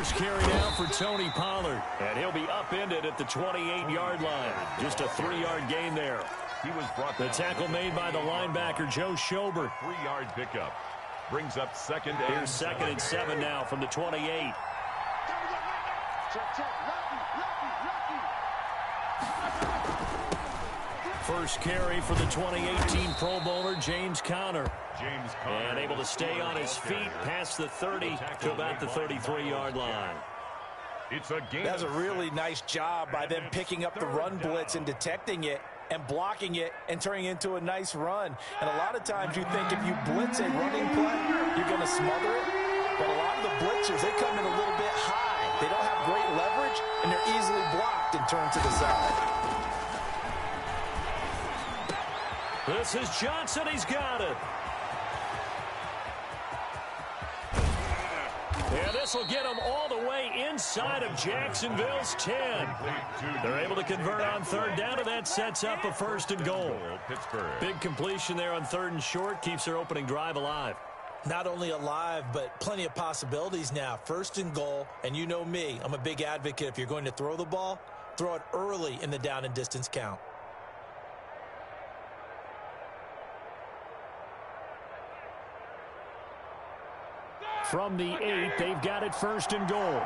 First carry now for Tony Pollard. And he'll be upended at the 28-yard line. Just a 3-yard gain there. He was brought the tackle made by the linebacker, Joe Schobert. 3-yard pickup. Brings up second and Here's second and 7 now from the 28. First carry for the 2018 Pro Bowler, James Conner. And able to stay on his feet past the 30 to about the 33-yard line. That's a really nice job by them picking up the run blitz and detecting it and blocking it and turning it into a nice run. And a lot of times you think if you blitz a running play, you're going to smother it. But a lot of the blitzers, they come in a little bit high. They don't have great leverage, and they're easily blocked and turned to the side. This is Johnson. He's got it. Yeah, this will get them all the way inside of Jacksonville's 10. They're able to convert on third down, and that sets up a first and goal. Big completion there on third and short. Keeps their opening drive alive. Not only alive, but plenty of possibilities now. First and goal, and you know me. I'm a big advocate. If you're going to throw the ball, throw it early in the down and distance count. From the 8, they've got it first and goal.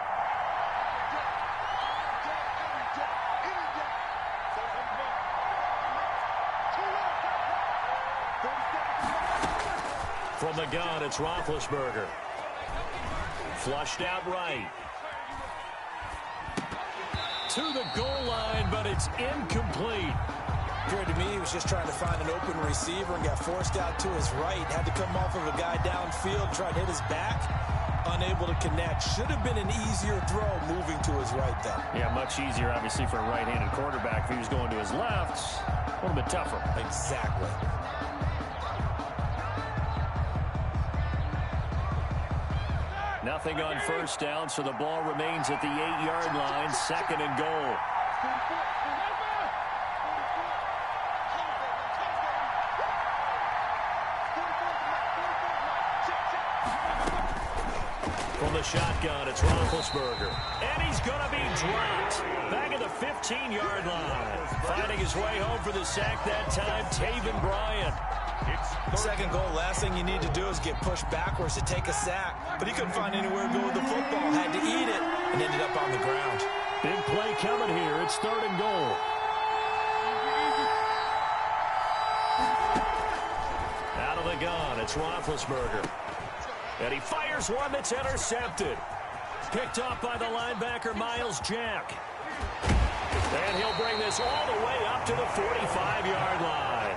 From the gun, it's Roethlisberger. Flushed out right. To the goal line, but it's incomplete. Appeared to me he was just trying to find an open receiver and got forced out to his right. Had to come off of a guy downfield, try to hit his back. Unable to connect. Should have been an easier throw moving to his right, though. Yeah, much easier, obviously, for a right-handed quarterback. If he was going to his left, a little bit tougher. Exactly. Nothing on first down, so the ball remains at the 8-yard line. Second and goal. From the shotgun, it's Roethlisberger. And he's going to be dropped. Back at the 15-yard line. Finding his way home for the sack that time, Taven Bryan. Second goal, last thing you need to do is get pushed backwards to take a sack. But he couldn't find anywhere to go with the football. Had to eat it and ended up on the ground. Big play coming here. It's third and goal. Out of the gun, it's Roethlisberger. And he fires one that's intercepted. Picked off by the linebacker, Miles Jack. And he'll bring this all the way up to the 45-yard line.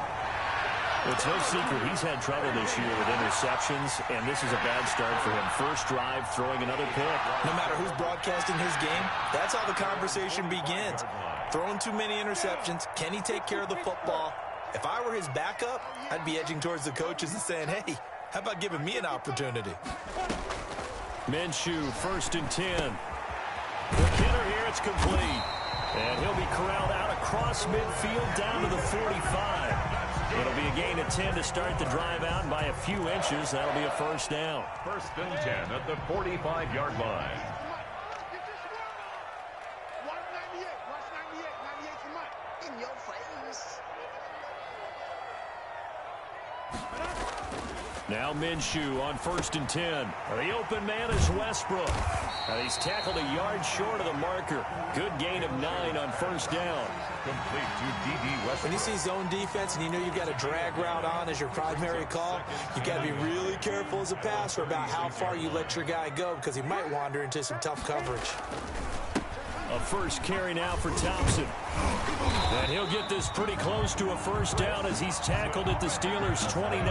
It's no secret he's had trouble this year with interceptions, and this is a bad start for him. First drive, throwing another pick. No matter who's broadcasting his game, that's how the conversation begins. Throwing too many interceptions, can he take care of the football? If I were his backup, I'd be edging towards the coaches and saying, hey, how about giving me an opportunity? Minshew, first and 10. The hitter here, it's complete. And he'll be corralled out across midfield down to the 45. It'll be a gain of 10 to start the drive out, and by a few inches, that'll be a first down. First and 10 at the 45-yard line. Now Minshew on first and 10. The open man is Westbrook. He's tackled a yard short of the marker. Good gain of 9 on first down. Complete to D.D. Westbrook. When you see zone defense and you know you've got a drag route on as your primary call, you got to be really careful as a passer about how far you let your guy go because he might wander into some tough coverage. A first carry now for Thompson. And he'll get this pretty close to a first down as he's tackled at the Steelers' 29.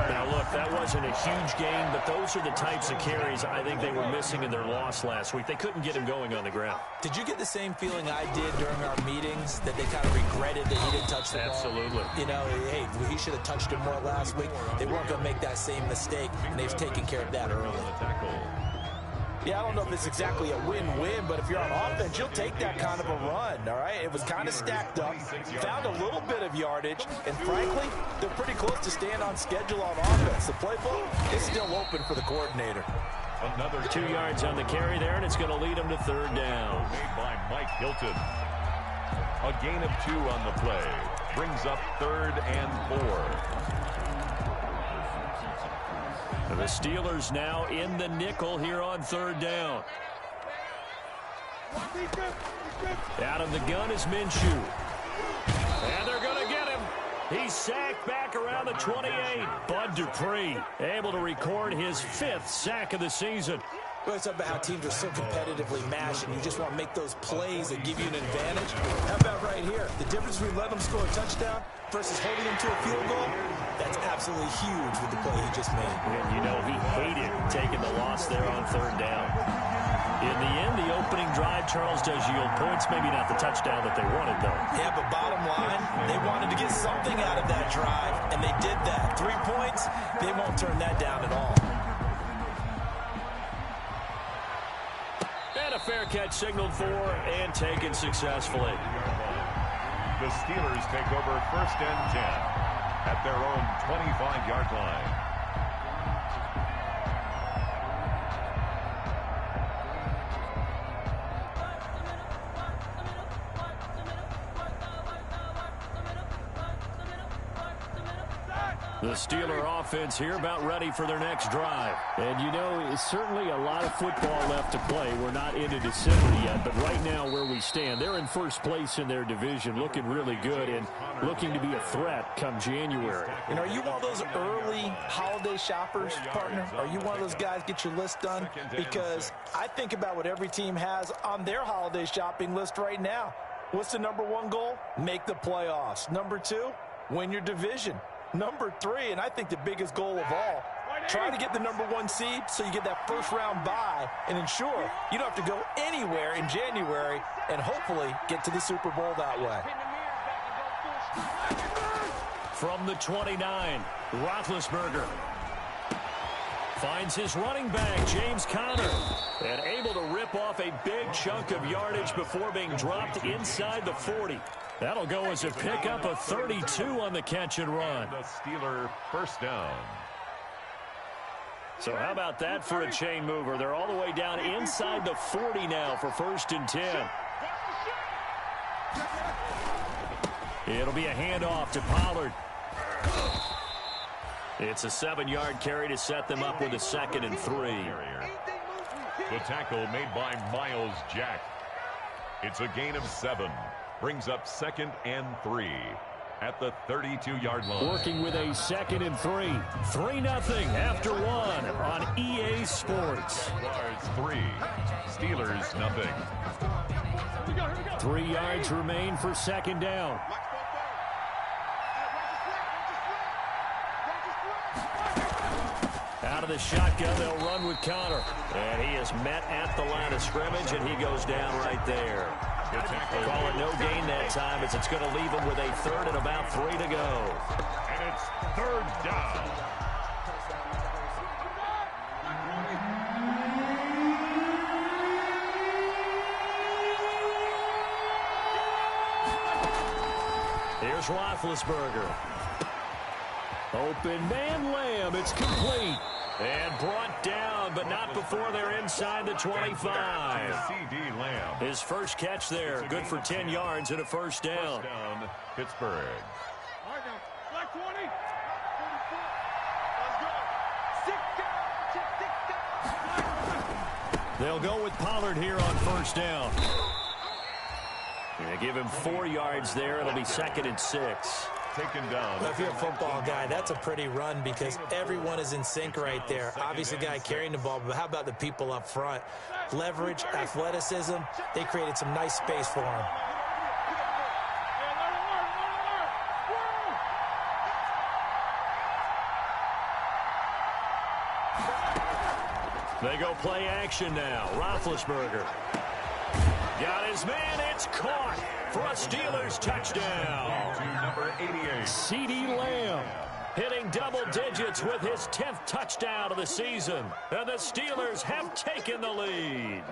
Now, look, that wasn't a huge gain, but those are the types of carries I think they were missing in their loss last week. They couldn't get him going on the ground. Did you get the same feeling I did during our meetings, that they kind of regretted that he didn't touch the ball? Absolutely. You know, hey, he should have touched it more last week. They weren't going to make that same mistake, and they've taken care of that early. Yeah, I don't know if it's exactly a win-win, but if you're on offense, you'll take that kind of a run, all right? It was kind of stacked up, found a little bit of yardage, and frankly, they're pretty close to staying on schedule on offense. The playbook is still open for the coordinator. Another 2 yards on the carry there, and it's going to lead him to third down. Made by Mike Hilton. A gain of 2 on the play. Brings up 3rd and 4. The Steelers now in the nickel here on third down. Out of the gun is Minshew. And they're going to get him. He's sacked back around the 28. Bud Dupree able to record his 5th sack of the season. Well, it's about how teams are so competitively matched, and you just want to make those plays that give you an advantage. How about right here? The difference between letting them score a touchdown versus holding them to a field goal, that's absolutely huge with the play he just made. And you know he hated taking the loss there on third down. In the end, the opening drive, Charles, does yield points. Maybe not the touchdown that they wanted, though. Yeah, but bottom line, they wanted to get something out of that drive, and they did that. 3 points, they won't turn that down at all. And a fair catch signaled for and taken successfully. The Steelers take over 1st and 10 at their own 25-yard line. The Steeler offense here about ready for their next drive. And, you know, it's certainly a lot of football left to play. We're not into December yet, but right now where we stand, they're in first place in their division, looking really good and looking to be a threat come January. And are you one of those early holiday shoppers, partner? Are you one of those guys get your list done? Because I think about what every team has on their holiday shopping list right now. What's the #1 goal? Make the playoffs. #2, win your division. #3, and I think the biggest goal of all, try to get the #1 seed so you get that first-round bye and ensure you don't have to go anywhere in January and hopefully get to the Super Bowl that way. From the 29, Roethlisberger finds his running back, James Conner, and able to rip off a big chunk of yardage before being dropped inside the 40. That'll go as a pickup of 32 on the catch and run. The Steeler first down. So how about that for a chain mover? They're all the way down inside the 40 now for 1st and 10. It'll be a handoff to Pollard. It's a 7-yard carry to set them up with a 2nd and 3. The tackle made by Miles Jack. It's a gain of 7. Brings up 2nd and 3 at the 32-yard line. Working with a 2nd and 3. 3-0 after 1 on EA Sports. Jaguars 3, Steelers 0. 3 yards remain for 2nd down. Out of the shotgun, they'll run with Conner. And he is met at the line of scrimmage, and he goes down right there. Call it no gain that time, as it's going to leave him with a 3rd and about 3 to go. And it's 3rd down. Here's Roethlisberger. Open man, Lamb. It's complete. And brought down, but not before they're inside the 25. C.D. Lamb. His first catch there, good for 10 yards and a 1st down. First down, Pittsburgh. They'll go with Pollard here on 1st down. They give him 4 yards there. It'll be 2nd and 6. Taken down. Well, if you're a football guy, that's a pretty run because everyone is in sync right there. Obviously, the guy carrying the ball, but how about the people up front? Leverage, athleticism, they created some nice space for him. They go play action now. Roethlisberger. Got his man. It's caught for a Steelers touchdown. To number 88. C.D. Lamb hitting double digits with his 10th touchdown of the season. And the Steelers have taken the lead.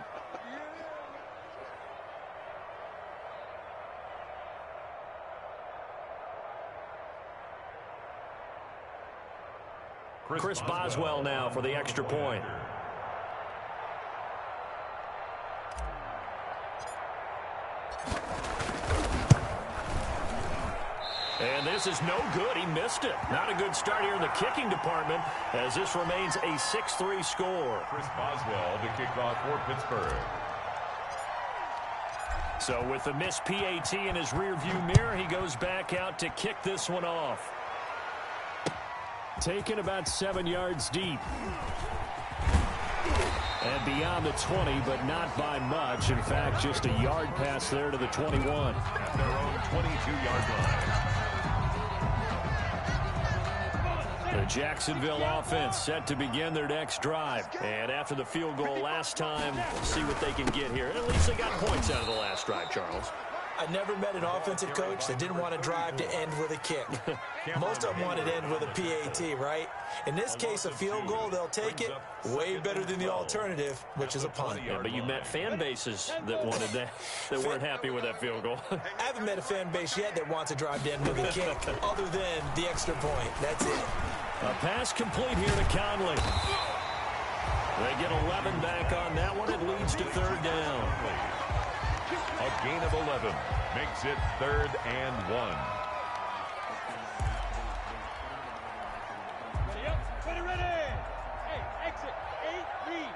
Chris Boswell now for the extra point. And this is no good. He missed it. Not a good start here in the kicking department as this remains a 6-3 score. Chris Boswell to kick off for Pittsburgh. So with the missed PAT in his rearview mirror, he goes back out to kick this one off. Taken about 7 yards deep. And beyond the 20, but not by much. In fact, just a yard pass there to the 21. At their own 22-yard line. The Jacksonville offense set to begin their next drive. And after the field goal last time, we'll see what they can get here. At least they got points out of the last drive, Charles. I never met an offensive coach that didn't want to drive to end with a kick. Most of them want to end with a PAT, right? In this case, a field goal, they'll take it. Way better than the alternative, which is a punt. Yeah, but you met fan bases that wanted that weren't happy with that field goal. I haven't met a fan base yet that wants to drive to end with a kick, other than the extra point. That's it. A pass complete here to Conley. They get 11 back on that one. It leads to third down. A gain of 11 makes it 3rd and 1. Ready. Hey, exit. 8, lead.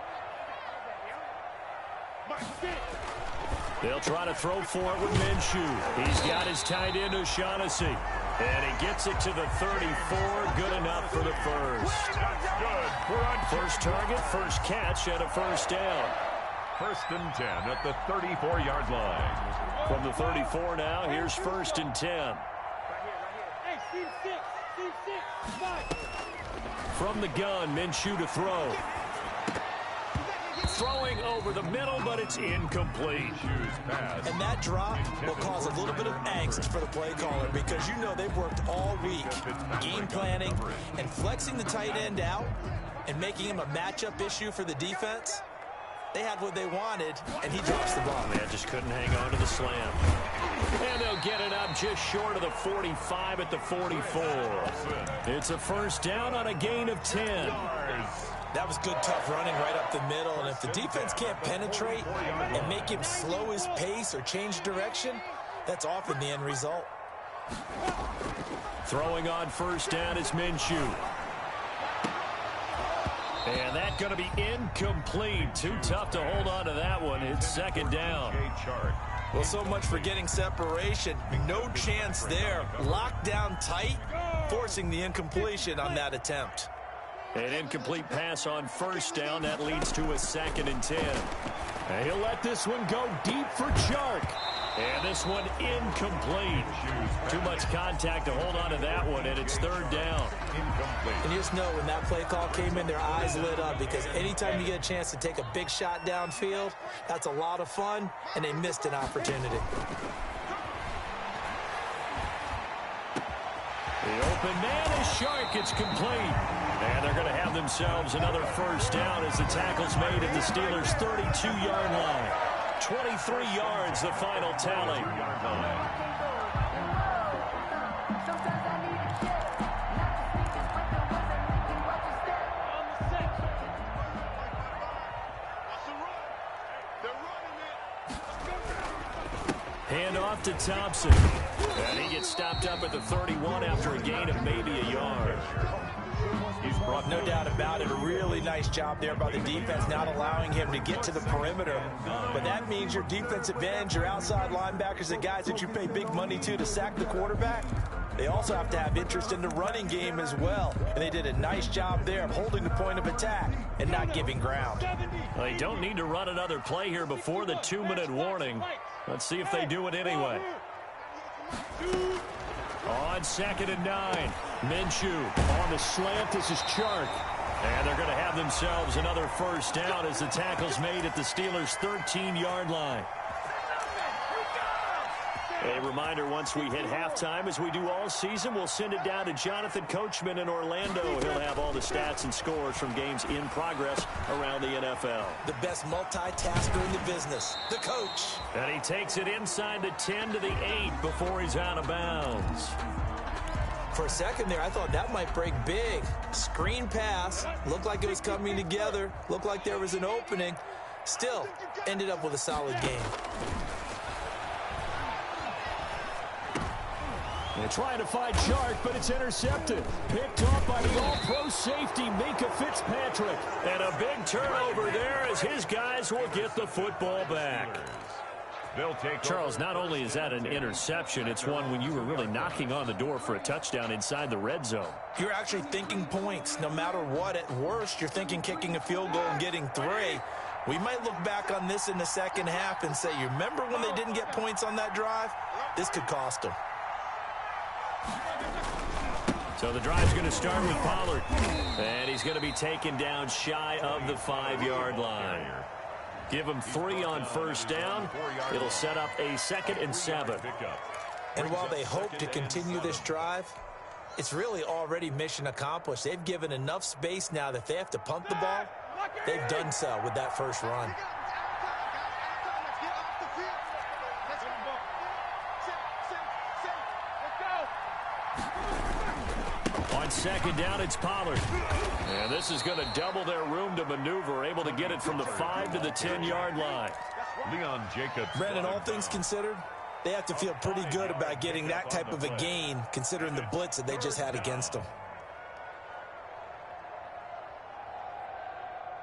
They'll try to throw for it with Minshew. He's got his tight end O'Shaughnessy. And he gets it to the 34. Good enough for the first. That's good. First target, first catch, and a first down. 1st and 10 at the 34-yard line. From the 34 now, here's 1st and 10. Hey, team 6, 5. From the gun, Minshew to throw. Throwing over the middle, but it's incomplete. And that drop will cause a little bit of angst for the play caller because you know they've worked all week game planning and flexing the tight end out and making him a matchup issue for the defense. They had what they wanted, and he drops the ball. Man, just couldn't hang on to the slam. And they'll get it up just short of the 45 at the 44. It's a first down on a gain of 10. That was good, tough running right up the middle, and if the defense can't penetrate and make him slow his pace or change direction, that's often the end result. Throwing on first down is Minshew. And that's going to be incomplete. Too tough to hold on to that one. It's 2nd down. Well, so much for getting separation. No chance there. Locked down tight, forcing the incompletion on that attempt. An incomplete pass on first down. That leads to a 2nd and 10. And he'll let this one go deep for Chark. And this one incomplete. Too much contact to hold on to that one, and it's 3rd down. And you just know when that play call came in, their eyes lit up because anytime you get a chance to take a big shot downfield, that's a lot of fun, and they missed an opportunity. The open man is Chark. It's complete. And they're going to have themselves another first down as the tackle's made at the Steelers' 32-yard line. 23 yards, the final tally. Hand off to Thompson. And he gets stopped up at the 31 after a gain of maybe a yard. No doubt about it. A really nice job there by the defense, not allowing him to get to the perimeter. But that means your defensive ends, your outside linebackers, the guys that you pay big money to sack the quarterback, they also have to have interest in the running game as well. And they did a nice job there of holding the point of attack and not giving ground. Well, they don't need to run another play here before the 2-minute warning. Let's see if they do it anyway. On 2nd and 9, Minshew on the slant. This is Chark. And they're going to have themselves another first down as the tackle's made at the Steelers' 13-yard line. A reminder, once we hit halftime, as we do all season, we'll send it down to Jonathan Coachman in Orlando. He'll have all the stats and scores from games in progress around the NFL. The best multitasker in the business, the coach. And he takes it inside the 10 to the 8 before he's out of bounds. For a second there, I thought that might break big. Screen pass, looked like it was coming together, looked like there was an opening. Still, ended up with a solid game. They're trying to find Chark, but it's intercepted. Picked off by the all-pro safety, Minka Fitzpatrick. And a big turnover there as his guys will get the football back. Charles, not only is that an interception, it's one when you were really knocking on the door for a touchdown inside the red zone. You're actually thinking points. No matter what, at worst, you're thinking kicking a field goal and getting 3. We might look back on this in the second half and say, you remember when they didn't get points on that drive? This could cost them. So the drive's going to start with Pollard. And he's going to be taken down shy of the 5-yard line. Give him 3 on first down. It'll set up a 2nd and 7. And while they hope to continue this drive, it's really already mission accomplished. They've given enough space now that if they have to punt the ball, they've done so with that first run. On second down, it's Pollard. And this is going to double their room to maneuver, able to get it from the 5 to the 10-yard line. Leon Jacobs. Brandon, all things considered, they have to feel pretty good about getting that type of a gain, considering the blitz that they just had against them.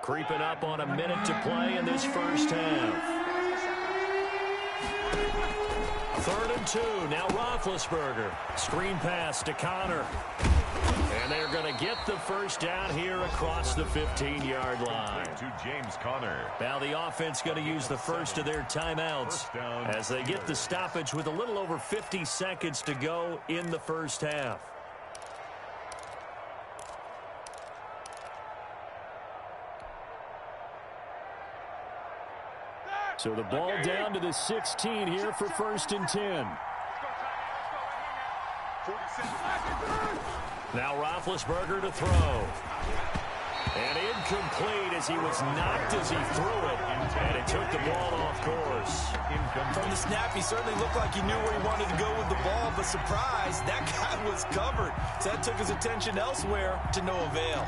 Creeping up on a minute to play in this first half. 3rd and 2. Now Roethlisberger. Screen pass to Connor. And they're going to get the first down here across the 15-yard line. To James Conner. Now the offense going to use the first of their timeouts as they get the stoppage with a little over 50 seconds to go in the first half. So the ball down to the 16 here for 1st and 10. Now Roethlisberger to throw. And incomplete as he was knocked as he threw it. And it took the ball off course. From the snap, he certainly looked like he knew where he wanted to go with the ball, but surprise, that guy was covered. So that took his attention elsewhere to no avail.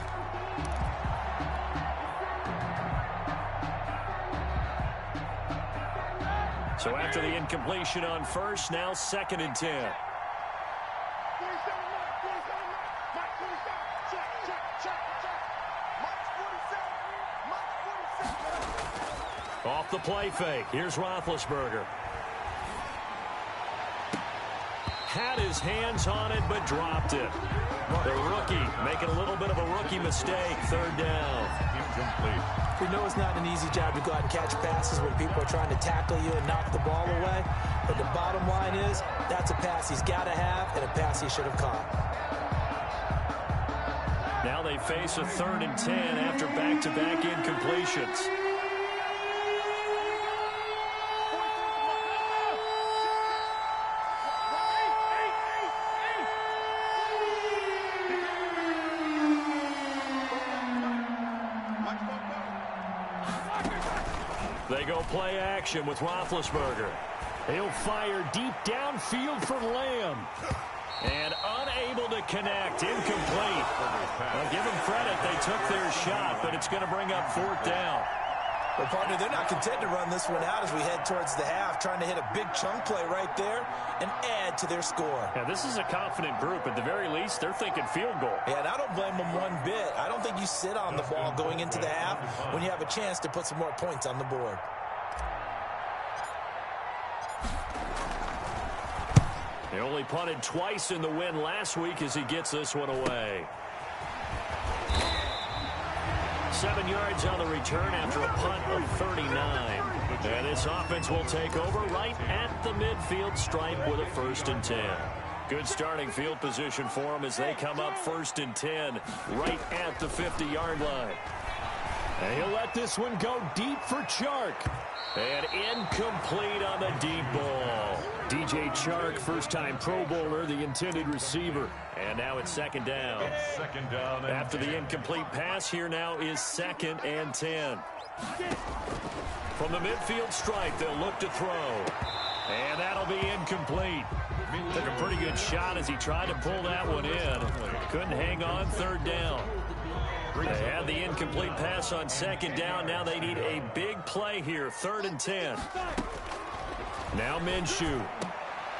So after the incompletion on first, now 2nd and 10. Off the play fake. Here's Roethlisberger. Had his hands on it, but dropped it. The rookie making a little bit of a rookie mistake. 3rd down. Incomplete. We know it's not an easy job to go out and catch passes when people are trying to tackle you and knock the ball away. But the bottom line is, that's a pass he's got to have and a pass he should have caught. Now they face a 3rd and 10 after back-to-back incompletions. They go play action with Roethlisberger. He'll fire deep downfield for Lamb. And unable to connect. Incomplete. Well, give them credit. They took their shot, but it's going to bring up 4th down. Well, partner, they're not content to run this one out as we head towards the half, trying to hit a big chunk play right there and add to their score. Yeah, this is a confident group. At the very least, they're thinking field goal. Yeah, and I don't blame them one bit. I don't think you sit on the ball going into the half when you have a chance to put some more points on the board. He only punted twice in the win last week as he gets this one away. 7 yards on the return after a punt of 39. And this offense will take over right at the midfield stripe with a 1st and 10. Good starting field position for them as they come up 1st and 10 right at the 50-yard line. And he'll let this one go deep for Chark. And incomplete on the deep ball. DJ Chark, first-time Pro Bowler, the intended receiver. And now it's 2nd down. Second down. After the incomplete pass, here now is 2nd and 10. From the midfield stripe, they'll look to throw. And that'll be incomplete. Took a pretty good shot as he tried to pull that one in. Couldn't hang on. 3rd down. They had the incomplete pass on 2nd down. Now they need a big play here. 3rd and 10. Now Minshew.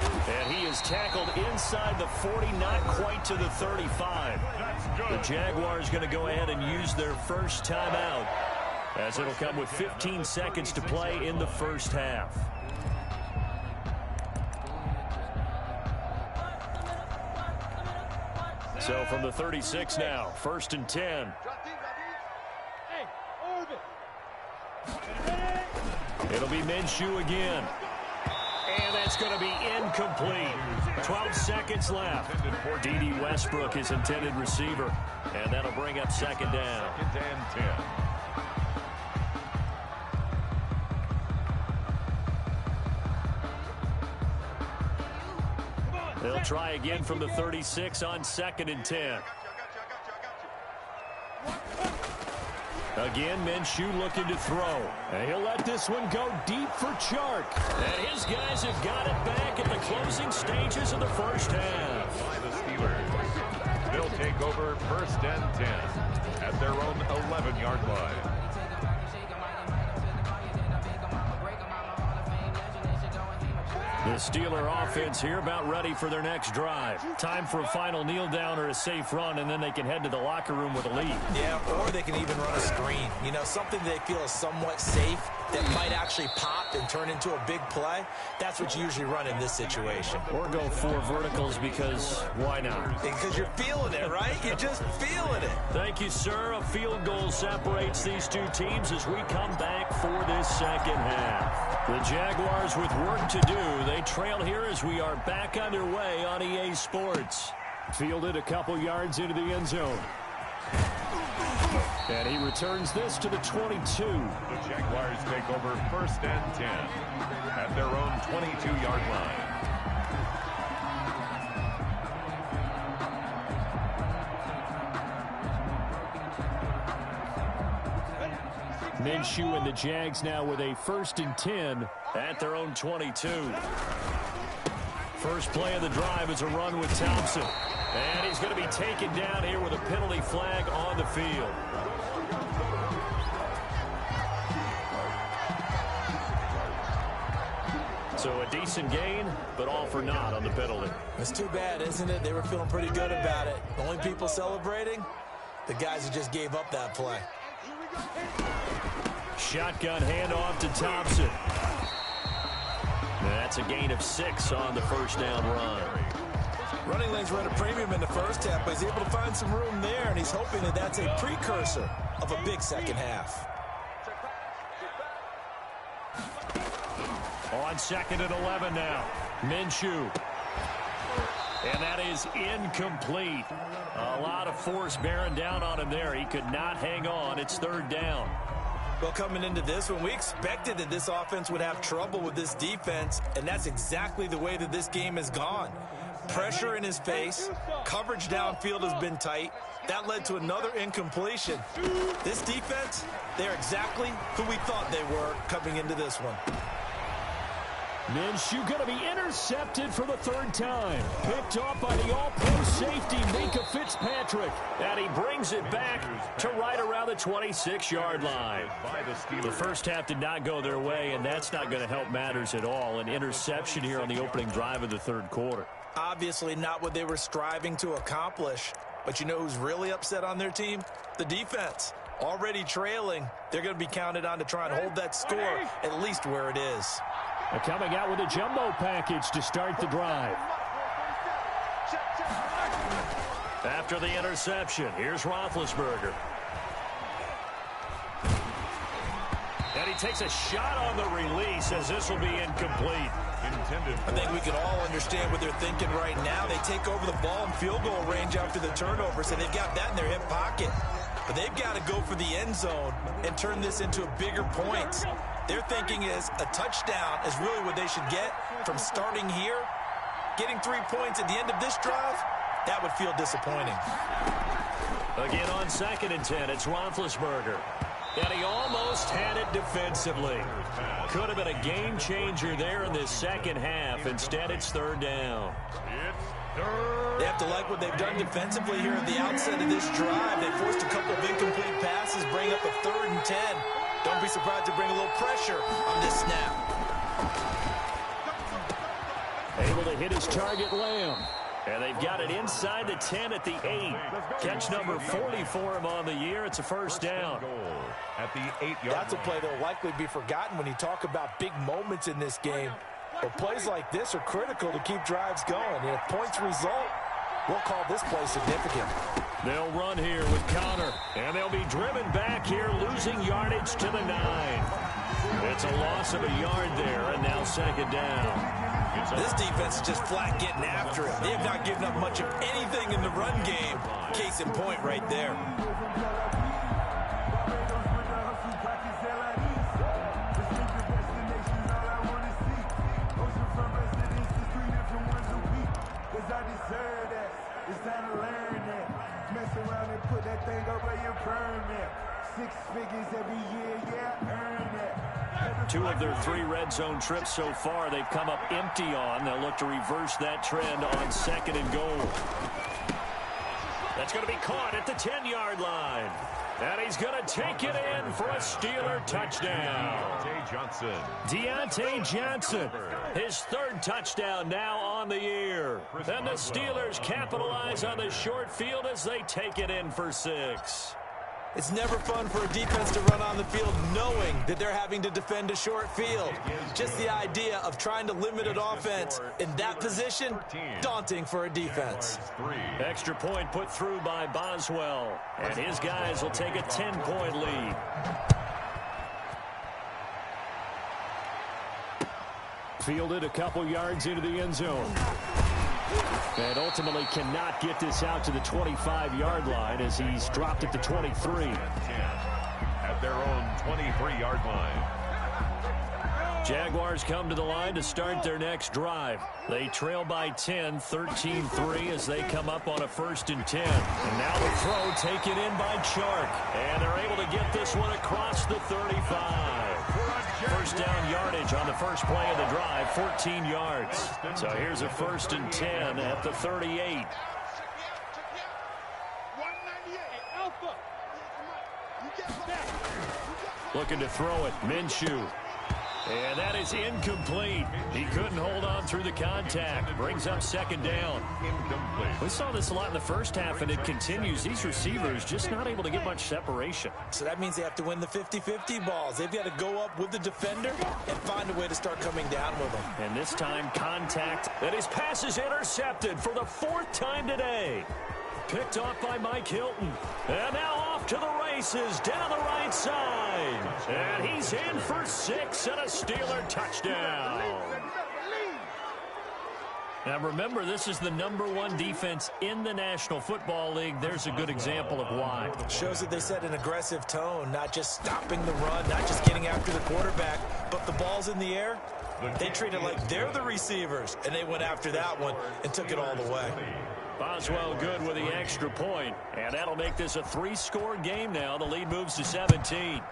And he is tackled inside the 40, not quite to the 35. The Jaguars going to go ahead and use their first timeout, as it'll come with 15 seconds to play in the first half. So from the 36 now, 1st and 10. It'll be Minshew again. And that's going to be incomplete. 12 seconds left. D.D. Westbrook is intended receiver. And that'll bring up 2nd down. 2nd and 10. They'll try again from the 36 on 2nd and 10. Again, Minshew looking to throw. And he'll let this one go deep for Chark. And his guys have got it back at the closing stages of the first half. By the Steelers. They'll take over 1st and 10 at their own 11-yard line. The Steeler offense here about ready for their next drive. Time for a final kneel down or a safe run, and then they can head to the locker room with a lead. Yeah, or they can even run a screen. You know, something they feel is somewhat safe that might actually pop and turn into a big play. That's what you usually run in this situation. Or go 4 verticals because why not? Because you're feeling it, right? You're just feeling it. Thank you, sir. A field goal separates these two teams as we come back for this second half. The Jaguars with work to do. They trail here as we are back underway on EA Sports. Fielded a couple yards into the end zone. And he returns this to the 22. The Jaguars take over 1st and 10 at their own 22-yard line. Minshew and the Jags now with a 1st and 10 at their own 22. First play of the drive is a run with Thompson. And he's going to be taken down here with a penalty flag on the field. So a decent gain, but all for naught on the penalty. It's too bad, isn't it? They were feeling pretty good about it. The only people celebrating, the guys who just gave up that play. Shotgun handoff to Thompson. That's a gain of 6 on the first down run. Running lanes were at a premium in the first half, but he's able to find some room there, and he's hoping that that's a precursor of a big second half. On 2nd and 11 now. Minshew. And that is incomplete. A lot of force bearing down on him there. He could not hang on. It's 3rd down. Well, coming into this one, we expected that this offense would have trouble with this defense, and that's exactly the way that this game has gone. Pressure in his face. Coverage downfield has been tight. That led to another incompletion. This defense, they're exactly who we thought they were coming into this one. Minshew going to be intercepted for the 3rd time. Picked off by the all-pro safety, Minka Fitzpatrick. And he brings it back to right around the 26-yard line. The first half did not go their way, and that's not going to help matters at all. An interception here on the opening drive of the 3rd quarter. Obviously not what they were striving to accomplish. But you know who's really upset on their team? The defense. Already trailing, they're going to be counted on to try and hold that score at least where it is. They're coming out with a jumbo package to start the drive. After the interception, here's Roethlisberger. And he takes a shot on the release as this will be incomplete. I think we can all understand what they're thinking right now. They take over the ball in field goal range after the turnover, so they've got that in their hip pocket. But they've got to go for the end zone and turn this into a bigger point. Their thinking is a touchdown is really what they should get from starting here. Getting 3 points at the end of this drive, that would feel disappointing. Again on 2nd and 10, it's Roethlisberger. And he almost had it defensively. Could have been a game changer there in this second half. Instead, it's 3rd down. They have to like what they've done defensively here at the outset of this drive. They forced a couple of incomplete passes, bring up a 3rd and 10. Don't be surprised to bring a little pressure on this snap. Able able to hit his target, Lamb. And they've got it inside the 10 at the 8. Catch number 40 for him on the year. It's a first down. At the 8-yard line. That's a play that will likely be forgotten when you talk about big moments in this game. But plays like this are critical to keep drives going. And if points result, we'll call this play significant. They'll run here with Connor. And they'll be driven back here, losing yardage to the 9. It's a loss of a yard there, and now second down. This defense is just flat getting after it. They have not given up much of anything in the run game. Case in point right there. It's time to learn that. Mess around and put that thing up where you permit. 6 figures every year, yeah, earn that. 2 of their 3 red zone trips so far they've come up empty on. They'll look to reverse that trend on second and goal. That's going to be caught at the 10-yard line. And he's going to take it in for a Steeler touchdown. Deontay Johnson, his 3rd touchdown now on the year. And the Steelers capitalize on the short field as they take it in for 6. It's never fun for a defense to run on the field knowing that they're having to defend a short field. Just the idea of trying to limit an offense in that position, daunting for a defense. Extra point put through by Boswell. And his guys will take a 10-point lead. Fielded a couple yards into the end zone. And ultimately cannot get this out to the 25-yard line as he's dropped at the 23. At their own 23-yard line. Jaguars come to the line to start their next drive. They trail by 10, 13-3 as they come up on a 1st and 10. And now the throw taken in by Chark. And they're able to get this one across the 35. First down yardage on the first play of the drive, 14 yards. So here's a 1st and 10 at the 38. Looking to throw it, Minshew. And that is incomplete. He couldn't hold on through the contact. Brings up second down. Incomplete. We saw this a lot in the first half, and it continues. These receivers just not able to get much separation. So that means they have to win the 50-50 balls. They've got to go up with the defender and find a way to start coming down with them. And this time, contact. And his pass is intercepted for the 4th time today. Picked off by Mike Hilton. And now off to the races down the right side. And he's in for 6 and a Steeler touchdown. Now remember, this is the #1 defense in the National Football League. There's a good example of why. Shows that they set an aggressive tone, not just stopping the run, not just getting after the quarterback, but the ball's in the air. They treat it like they're the receivers, and they went after that one and took it all the way. Boswell good with the extra point, and that'll make this a 3-score game now. The lead moves to 17.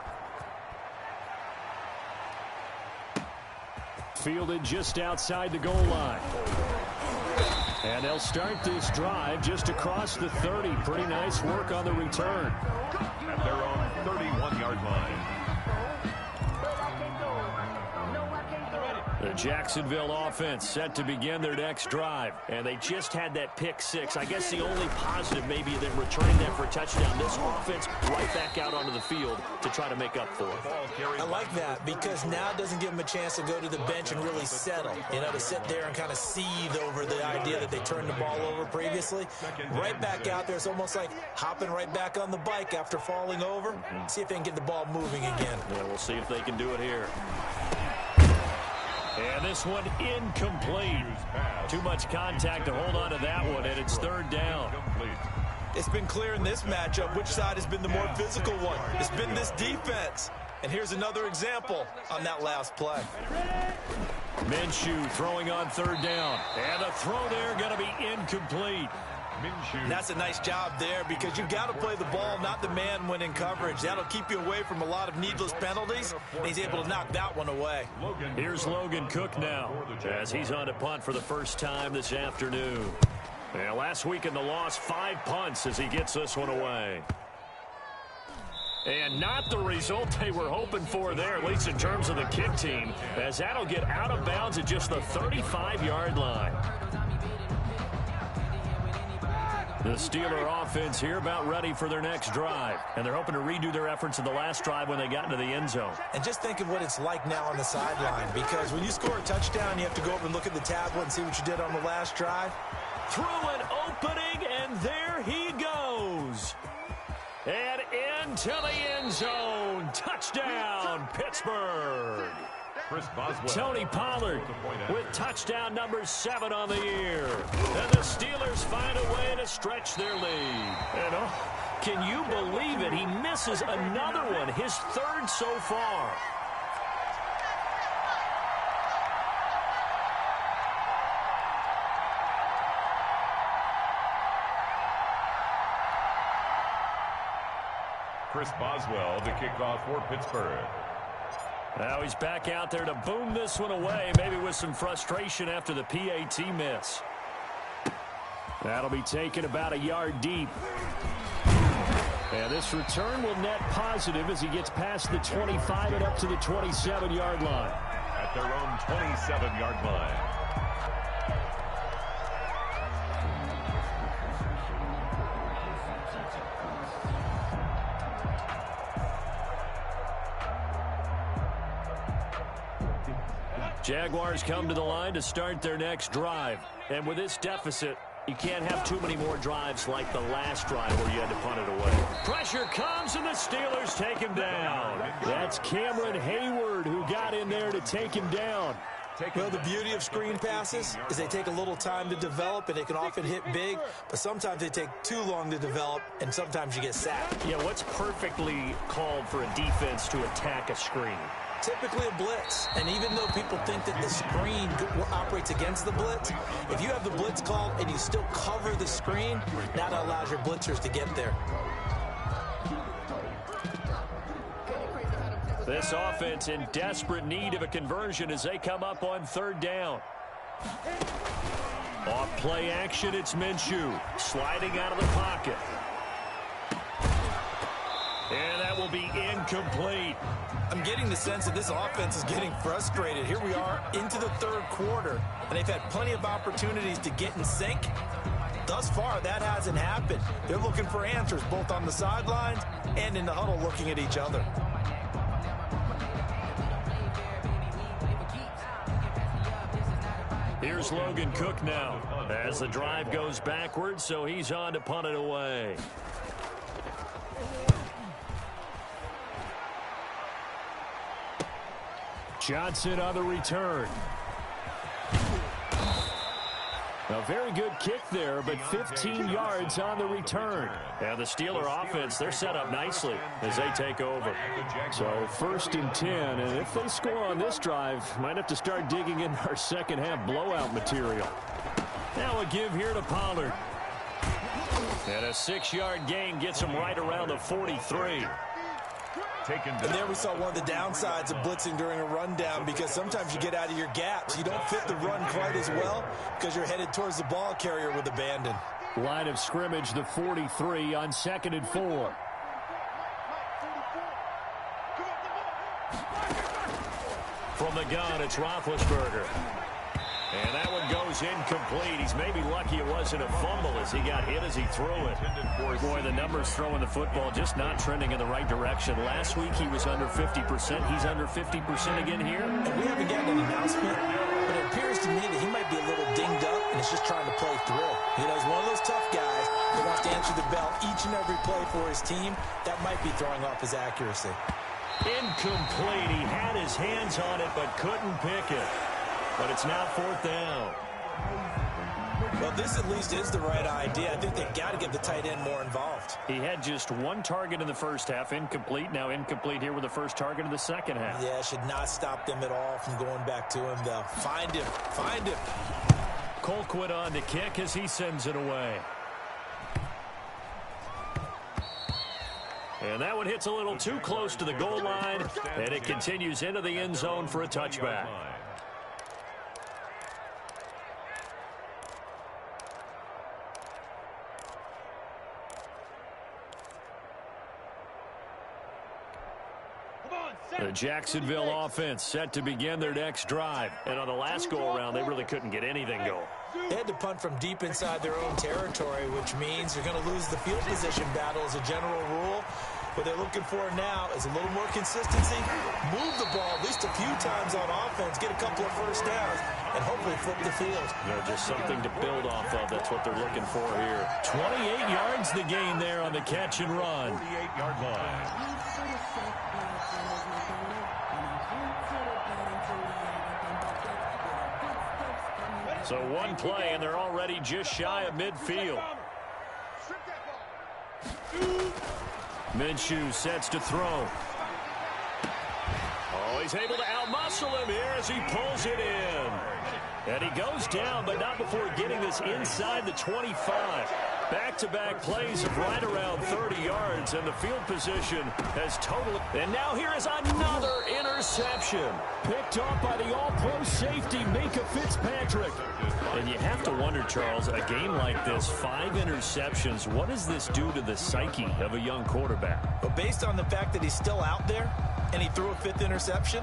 Fielded just outside the goal line. And they'll start this drive just across the 30. Pretty nice work on the return. At their own 31-yard line. The Jacksonville offense set to begin their next drive. And they just had that pick 6. I guess the only positive maybe them returning that for a touchdown. This offense right back out onto the field to try to make up for it. I like that because now it doesn't give them a chance to go to the bench and really settle. You know, to sit there and kind of seethe over the idea that they turned the ball over previously. Right back out there. It's almost like hopping right back on the bike after falling over. See if they can get the ball moving again. Yeah, we'll see if they can do it here. And this one incomplete. Too much contact to hold on to that one, and it's 3rd down. It's been clear in this matchup which side has been the more physical one. It's been this defense. And here's another example on that last play. Minshew throwing on 3rd down. And the throw there going to be incomplete. And that's a nice job there because you've got to play the ball, not the man when in coverage. That'll keep you away from a lot of needless penalties. And he's able to knock that one away. Here's Logan Cook now as he's on a punt for the first time this afternoon. And last week in the loss, 5 punts as he gets this one away. And not the result they were hoping for there, at least in terms of the kick team, as that'll get out of bounds at just the 35-yard line. The Steeler offense here about ready for their next drive. And they're hoping to redo their efforts in the last drive when they got into the end zone. And just think of what it's like now on the sideline, because when you score a touchdown, you have to go over and look at the tablet and see what you did on the last drive. Through an opening, and there he goes. And into the end zone. Touchdown, Pittsburgh. Chris Boswell. Tony Pollard with touchdown number 7 on the year. And the Steelers find a way to stretch their lead. And can you believe it? He misses another one, his 3rd so far. Chris Boswell, the kickoff for Pittsburgh. Now he's back out there to boom this one away, maybe with some frustration after the PAT miss. That'll be taken about a yard deep. And this return will net positive as he gets past the 25 and up to the 27-yard line. At their own 27-yard line. Jaguars come to the line to start their next drive. And with this deficit, you can't have too many more drives like the last drive where you had to punt it away. Pressure comes, and the Steelers take him down. That's Cameron Hayward who got in there to take him down. Well, the beauty of screen passes is they take a little time to develop, and they can often hit big, but sometimes they take too long to develop, and sometimes you get sacked. Yeah, what's perfectly called for a defense to attack a screen? Typically a blitz, and even though people think that the screen operates against the blitz, if you have the blitz called and you still cover the screen, now that allows your blitzers to get there. This offense in desperate need of a conversion as they come up on 3rd down. Off play action, it's Minshew sliding out of the pocket. And that will be incomplete. I'm getting the sense that this offense is getting frustrated. Here we are into the 3rd quarter, and they've had plenty of opportunities to get in sync. Thus far, that hasn't happened. They're looking for answers both on the sidelines and in the huddle looking at each other. Here's Logan Cook now as the drive goes backwards, so he's on to punt it away. Johnson on the return. A very good kick there, but 15 yards on the return. And the Steeler offense, they're set up nicely as they take over. So 1st and 10, and if they score on this drive, might have to start digging in our second half blowout material. Now a give here to Pollard. And a 6-yard gain gets him right around the 43. And there we saw one of the downsides of blitzing during a rundown, because sometimes you get out of your gaps. You don't fit the run quite as well because you're headed towards the ball carrier with abandon. Line of scrimmage, the 43 on 2nd and 4. From the gun, it's Roethlisberger. And that one goes incomplete. He's maybe lucky it wasn't a fumble as he got hit as he threw it. Boy, the numbers throwing the football just not trending in the right direction. Last week he was under 50%. He's under 50% again here. And we haven't gotten an announcement, but it appears to me that he might be a little dinged up and is just trying to play through. You know, he's one of those tough guys that wants to answer the bell each and every play for his team. That might be throwing off his accuracy. Incomplete. He had his hands on it but couldn't pick it. But it's now 4th down. Well, this at least is the right idea. I think they've got to get the tight end more involved. He had just 1 target in the first half, incomplete. Now incomplete here with the first target of the second half. Yeah, should not stop them at all from going back to him, though. Find him. Find him. Colquitt on to kick as he sends it away. And that one hits a little too close to the goal line, and it continues into the end zone for a touchback. The Jacksonville offense set to begin their next drive. And on the last go-around, they really couldn't get anything going. They had to punt from deep inside their own territory, which means you're going to lose the field position battle as a general rule. What they're looking for now is a little more consistency, move the ball at least a few times on offense, get a couple of first downs, and hopefully flip the field. Just something to build off of. That's what they're looking for here. 28 yards the gain there on the catch and run. 48-yard line. So one play, and they're already just shy of midfield. Minshew sets to throw. Oh, he's able to outmuscle him here as he pulls it in. And he goes down, but not before getting this inside the 25. Back-to-back plays of right around 30 yards, and the field position has totaled. And now here is another interception. Picked off by the all-pro safety, Minka Fitzpatrick. And you have to wonder, Charles, a game like this, 5 interceptions, what does this do to the psyche of a young quarterback? But based on the fact that he's still out there and he threw a 5th interception,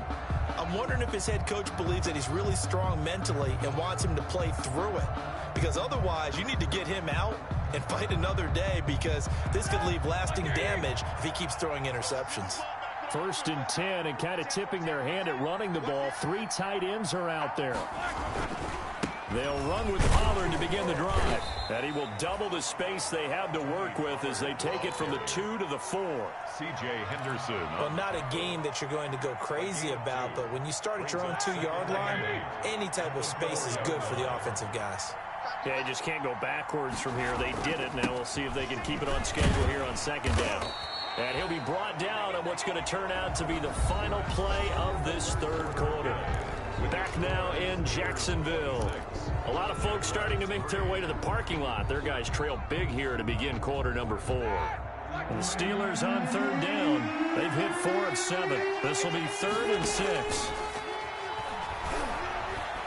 I'm wondering if his head coach believes that he's really strong mentally and wants him to play through it. Because otherwise, you need to get him out and fight another day, because this could leave lasting damage if he keeps throwing interceptions. 1st and 10, and kind of tipping their hand at running the ball. 3 tight ends are out there. They'll run with Pollard to begin the drive. And he will double the space they have to work with as they take it from the 2 to the 4. C.J. Henderson. Well, not a game that you're going to go crazy about, but when you start at your own 2-yard line, any type of space is good for the offensive guys. Yeah, you just can't go backwards from here. They did it. Now we'll see if they can keep it on schedule here on 2nd down. And he'll be brought down on what's going to turn out to be the final play of this 3rd quarter. Back now in Jacksonville. A lot of folks starting to make their way to the parking lot. Their guys trail big here to begin quarter number 4. And the Steelers on 3rd down. They've hit 4 of 7. This will be 3rd and 6.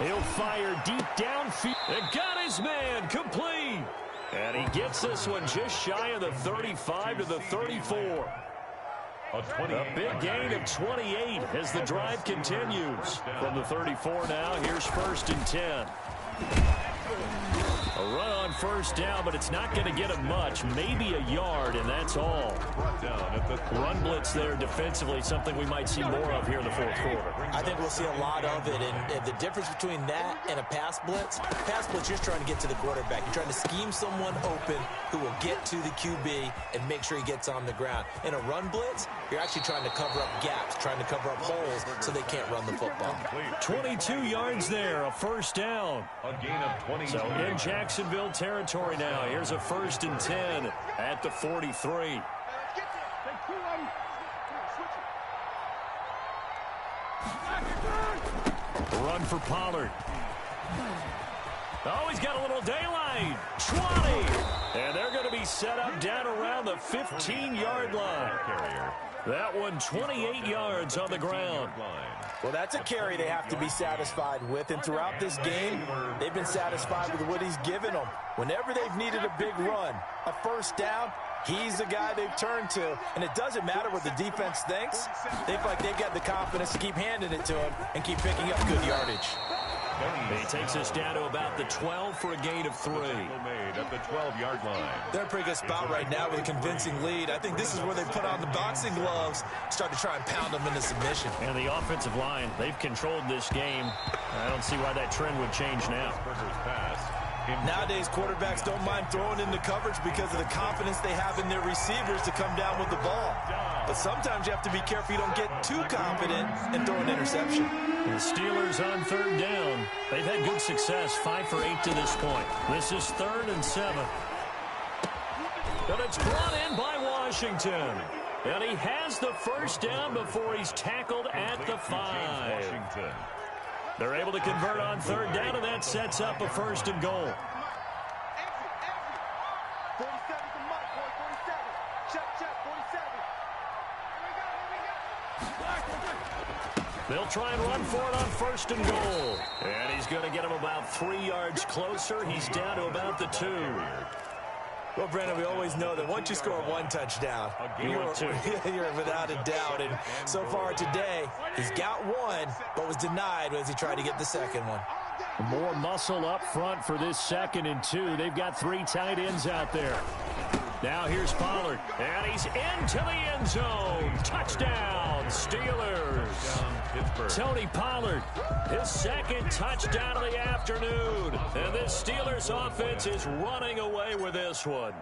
He'll fire deep downfield. And got his man complete. And he gets this one just shy of the 35 to the 34. A big gain of 28 as the drive continues. From the 34 now, here's 1st and 10. A run on 1st down, but it's not going to get him much. Maybe a yard, and that's all. Run blitz there defensively, something we might see more of here in the 4th quarter. I think we'll see a lot of it, and the difference between that and a pass blitz, you're trying to get to the quarterback. You're trying to scheme someone open who will get to the QB and make sure he gets on the ground. In a run blitz, you're actually trying to cover up gaps, trying to cover up holes so they can't run the football. 22 yards there, a 1st down. A gain of 20. So in Jacksonville territory now, here's a 1st and 10 at the 43. Run for Pollard. Oh, he's got a little daylight. 20. And they're going to be set up down around the 15-yard line. That one 28 yards on the ground. Well, that's a carry they have to be satisfied with, and throughout this game, they've been satisfied with what he's given them. Whenever they've needed a big run, a 1st down, he's the guy they've turned to, and it doesn't matter what the defense thinks. They feel like they've got the confidence to keep handing it to him and keep picking up good yardage. He takes us down to about the 12 for a gain of 3. Made at the 12-yard line. They're in a pretty good spot right now with a convincing lead. I think this is where they put on the boxing gloves, start to try and pound them into submission. And the offensive line, they've controlled this game. I don't see why that trend would change now. Nowadays, quarterbacks don't mind throwing into coverage because of the confidence they have in their receivers to come down with the ball. But sometimes you have to be careful you don't get too confident and throw an interception. The Steelers on 3rd down. They've had good success, 5 for 8 to this point. This is 3rd and 7. But it's brought in by Washington. And he has the 1st down before he's tackled at the 5. They're able to convert on 3rd down, and that sets up a 1st and goal. They'll try and run for it on 1st and goal. And he's going to get him about 3 yards closer. He's down to about the 2. Well, Brandon, we always know that once you score one touchdown, you're without a doubt. And so far today, he's got one, but was denied as he tried to get the second one. More muscle up front for this 2nd and 2. They've got 3 tight ends out there. Now here's Pollard, and he's into the end zone. Touchdown, Steelers. Tony Pollard, his 2nd touchdown of the afternoon. And this Steelers offense is running away with this one.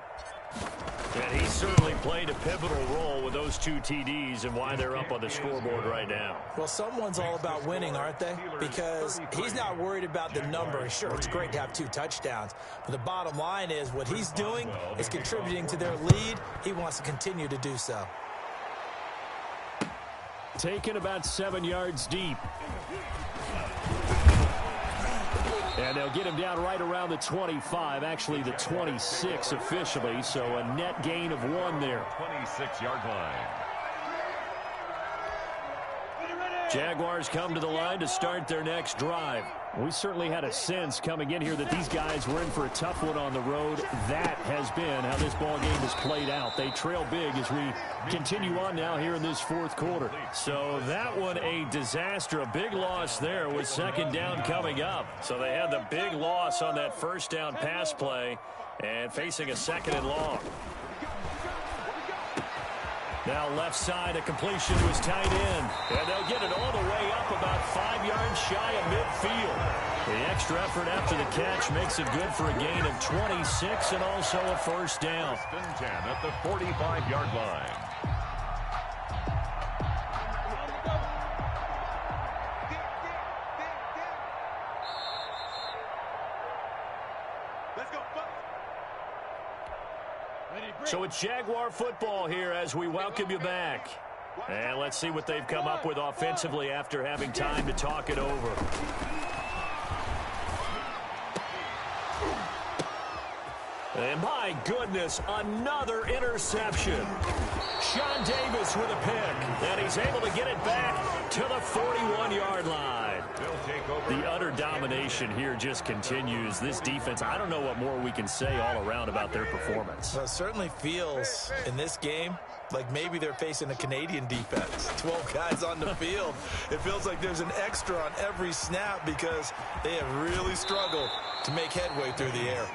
And he certainly played a pivotal role with those 2 TDs and why they're up on the scoreboard right now. Well, someone's all about winning, aren't they? Because he's not worried about the number. Sure, it's great to have 2 touchdowns. But the bottom line is what he's doing is contributing to their lead. He wants to continue to do so. Taken about 7 yards deep. And they'll get him down right around the 25, actually the 26 officially, so a net gain of 1 there. 26-yard line. Jaguars come to the line to start their next drive. We certainly had a sense coming in here that these guys were in for a tough one on the road. That has been how this ball game has played out. They trail big as we continue on now here in this 4th quarter. So that one a disaster, a big loss there with 2nd down coming up. So they had the big loss on that 1st down pass play and facing a 2nd and long. Now left side, a completion to his tight end. And they'll get it all the way up about 5 yards shy of midfield. The extra effort after the catch makes it good for a gain of 26 and also a 1st down. 10 at the 45-yard line. So it's Jaguar football here as we welcome you back. And let's see what they've come up with offensively after having time to talk it over. And my goodness, another interception. Sean Davis with a pick, and he's able to get it back to the 41-yard line. The utter domination here just continues. This defense, I don't know what more we can say all around about their performance. Well, it certainly feels in this game like maybe they're facing a Canadian defense. 12 guys on the field. It feels like there's an extra on every snap because they have really struggled to make headway through the air.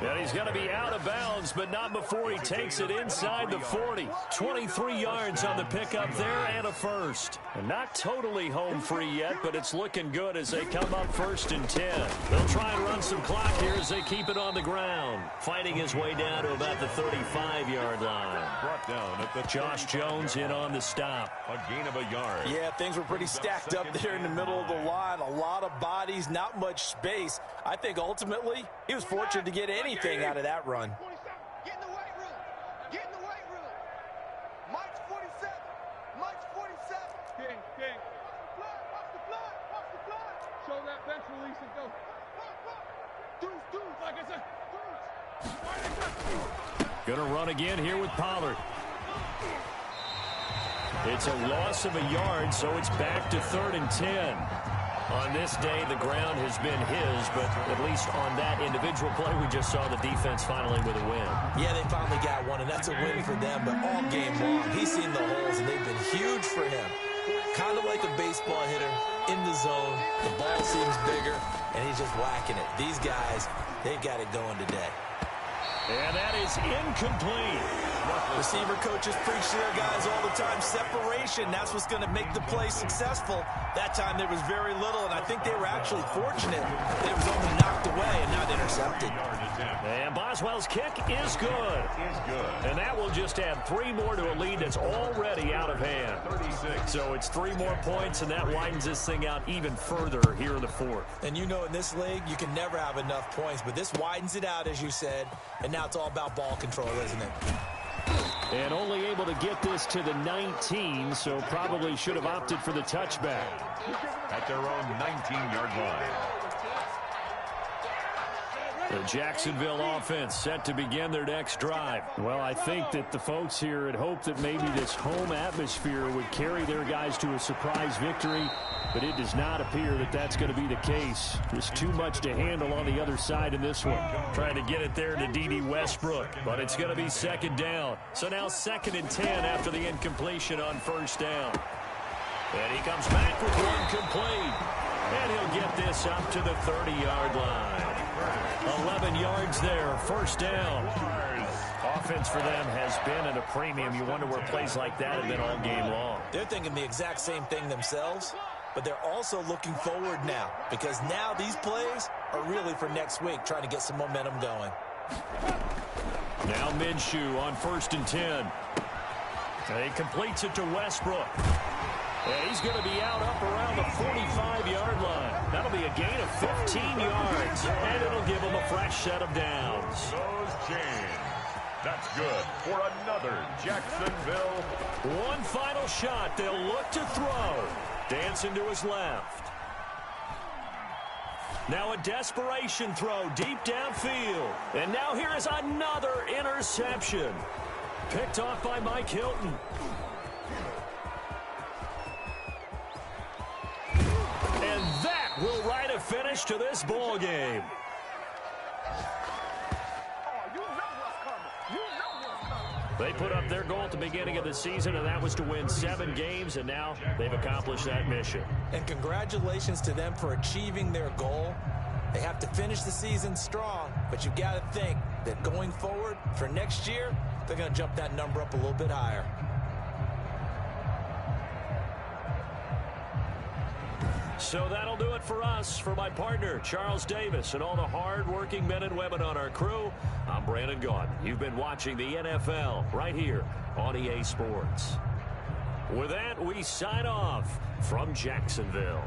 And he's going to be out of bounds, but not before he takes it inside the 40. 23 yards on the pickup there and a 1st. And not totally home free yet, but it's looking good as they come up 1st and 10. They'll try and run some clock here as they keep it on the ground. Fighting his way down to about the 35-yard line. Brought down at the Josh Jones in on the stop. A gain of a yard. Yeah, things were pretty stacked up there in the middle of the line. A lot of bodies, not much space. I think ultimately he was fortunate to get anything out of that run. Get in the weight room. Get in the weight room. Mike's 47. Mike's 47. King. Watch the blood. Show that bench release and go. Deuce. Like I said, deuce. Gonna run again here with Pollard. It's a loss of a yard, so it's back to 3rd and 10. On this day, the ground has been his, but at least on that individual play, we just saw the defense finally with a win. Yeah, they finally got one, and that's a win for them, but all game long, he's seen the holes, and they've been huge for him. Kind of like a baseball hitter in the zone. The ball seems bigger, and he's just whacking it. These guys, they've got it going today. And that is incomplete. Receiver coaches preach to their guys all the time. Separation, that's what's going to make the play successful. That time there was very little, and I think they were actually fortunate that it was only knocked away and not intercepted. And Boswell's kick is good. And that will just add 3 more to a lead that's already out of hand. 36. So it's 3 more points, and that widens this thing out even further here in the 4th. And you know in this league, you can never have enough points, but this widens it out, as you said, and now it's all about ball control, isn't it? And only able to get this to the 19, so probably should have opted for the touchback. At their own 19-yard line. The Jacksonville offense set to begin their next drive. Well, I think that the folks here had hoped that maybe this home atmosphere would carry their guys to a surprise victory, but it does not appear that that's going to be the case. Just too much to handle on the other side in this one. Trying to get it there to D.D. Westbrook, but it's going to be second down. So now 2nd and 10 after the incompletion on first down. And he comes back with one complete. And he'll get this up to the 30-yard line. 11 yards there, first down. Offense for them has been at a premium. You wonder where plays like that have been all game long. They're thinking the exact same thing themselves, but they're also looking forward now because now these plays are really for next week, trying to get some momentum going. Now Minshew on 1st and 10. And he completes it to Westbrook. And he's going to be out up around the 45-yard line. That'll be a gain of 15 yards, and it'll give him a fresh set of downs. Those chains. That's good for another Jacksonville. One final shot. They'll look to throw. Dancing to his left. Now a desperation throw deep downfield. And now here is another interception. Picked off by Mike Hilton. And that will write a finish to this ball game. They put up their goal at the beginning of the season, and that was to win 7 games, and now they've accomplished that mission. And congratulations to them for achieving their goal. They have to finish the season strong, but you've got to think that going forward for next year, they're going to jump that number up a little bit higher. So that'll do it for us. For my partner, Charles Davis, and all the hard-working men and women on our crew, I'm Brandon Gaudin. You've been watching the NFL right here on EA Sports. With that, we sign off from Jacksonville.